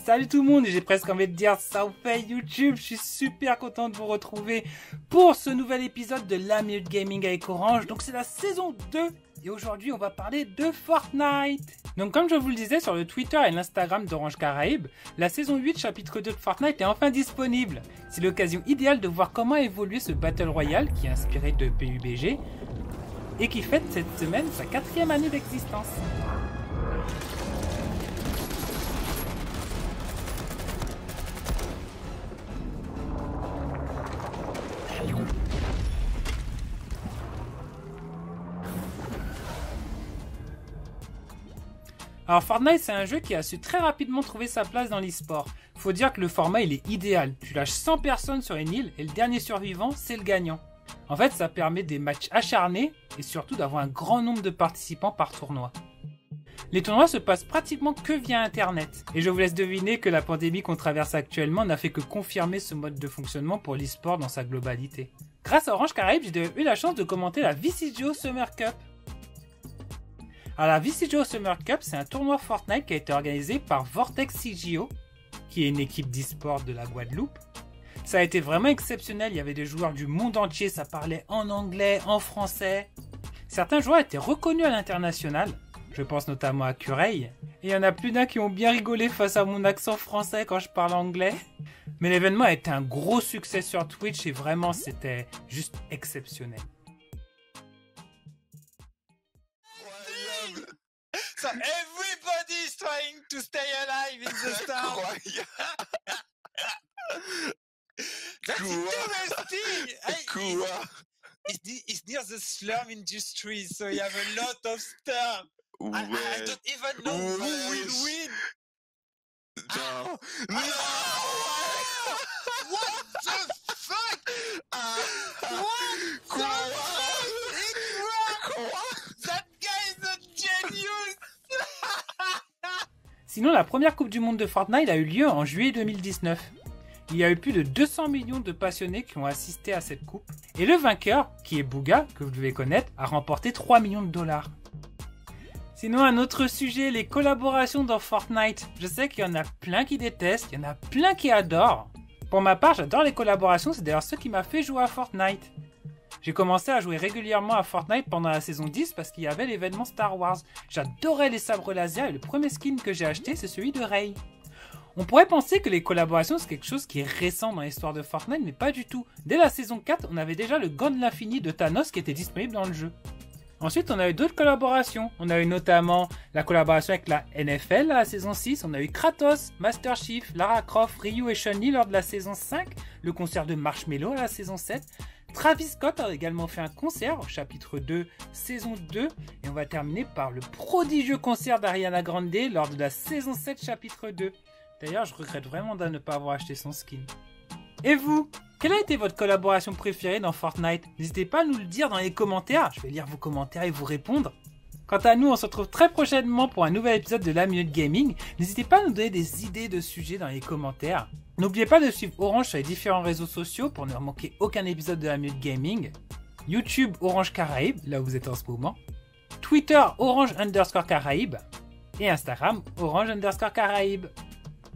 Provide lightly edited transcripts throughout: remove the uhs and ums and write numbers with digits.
Salut tout le monde, et j'ai presque envie de dire ça vous fait YouTube. Je suis super content de vous retrouver pour ce nouvel épisode de La Minute Gaming avec Orange. Donc c'est la saison 2 et aujourd'hui on va parler de Fortnite. Donc comme je vous le disais sur le Twitter et l'Instagram d'Orange Caraïbes, la saison 8 chapitre 2 de Fortnite est enfin disponible. C'est l'occasion idéale de voir comment a évolué ce Battle Royale qui est inspiré de PUBG et qui fête cette semaine sa 4e année d'existence. Alors Fortnite c'est un jeu qui a su très rapidement trouver sa place dans l'e-sport. Faut dire que le format il est idéal. Tu lâches 100 personnes sur une île et le dernier survivant c'est le gagnant. En fait ça permet des matchs acharnés et surtout d'avoir un grand nombre de participants par tournoi. Les tournois se passent pratiquement que via internet. Et je vous laisse deviner que la pandémie qu'on traverse actuellement n'a fait que confirmer ce mode de fonctionnement pour l'e-sport dans sa globalité. Grâce à Orange Caraïbes, j'ai eu la chance de commenter la VCGO Summer Cup. Alors la VCGO Summer Cup, c'est un tournoi Fortnite qui a été organisé par Vortex CGO, qui est une équipe d'e-sport de la Guadeloupe. Ça a été vraiment exceptionnel, il y avait des joueurs du monde entier, ça parlait en anglais, en français. Certains joueurs étaient reconnus à l'international, je pense notamment à Cureil. Et il y en a plus d'un qui ont bien rigolé face à mon accent français quand je parle anglais. Mais l'événement a été un gros succès sur Twitch et vraiment c'était juste exceptionnel. So everybody's trying to stay alive in the storm. That's interesting. It's near the slum industry, so you have a lot of stuff. I don't even know who will win. No. What the fuck? What the fuck? It worked. That guy is a genius. Sinon, la première Coupe du Monde de Fortnite a eu lieu en juillet 2019. Il y a eu plus de 200 millions de passionnés qui ont assisté à cette coupe. Et le vainqueur, qui est Booga, que vous devez connaître, a remporté 3 millions de dollars. Sinon, un autre sujet, les collaborations dans Fortnite. Je sais qu'il y en a plein qui détestent, il y en a plein qui adorent. Pour ma part, j'adore les collaborations, c'est d'ailleurs ce qui m'a fait jouer à Fortnite. J'ai commencé à jouer régulièrement à Fortnite pendant la saison 10 parce qu'il y avait l'événement Star Wars. J'adorais les sabres laser et le premier skin que j'ai acheté c'est celui de Rey. On pourrait penser que les collaborations c'est quelque chose qui est récent dans l'histoire de Fortnite mais pas du tout. Dès la saison 4 on avait déjà le gant de l'infini de Thanos qui était disponible dans le jeu. Ensuite on a eu d'autres collaborations. On a eu notamment la collaboration avec la NFL à la saison 6. On a eu Kratos, Master Chief, Lara Croft, Ryu et Chun-Li lors de la saison 5. Le concert de Marshmello à la saison 7. Travis Scott a également fait un concert au chapitre 2, saison 2. Et on va terminer par le prodigieux concert d'Ariana Grande lors de la saison 7, chapitre 2. D'ailleurs, je regrette vraiment de ne pas avoir acheté son skin. Et vous, quelle a été votre collaboration préférée dans Fortnite? N'hésitez pas à nous le dire dans les commentaires. Je vais lire vos commentaires et vous répondre. Quant à nous, on se retrouve très prochainement pour un nouvel épisode de La Minute Gaming. N'hésitez pas à nous donner des idées de sujets dans les commentaires. N'oubliez pas de suivre Orange sur les différents réseaux sociaux pour ne manquer aucun épisode de La Minute Gaming. YouTube Orange Caraïbes, là où vous êtes en ce moment. Twitter Orange_Caraïbes. Et Instagram Orange_Caraïbes.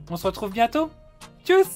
On se retrouve bientôt. Tchuss!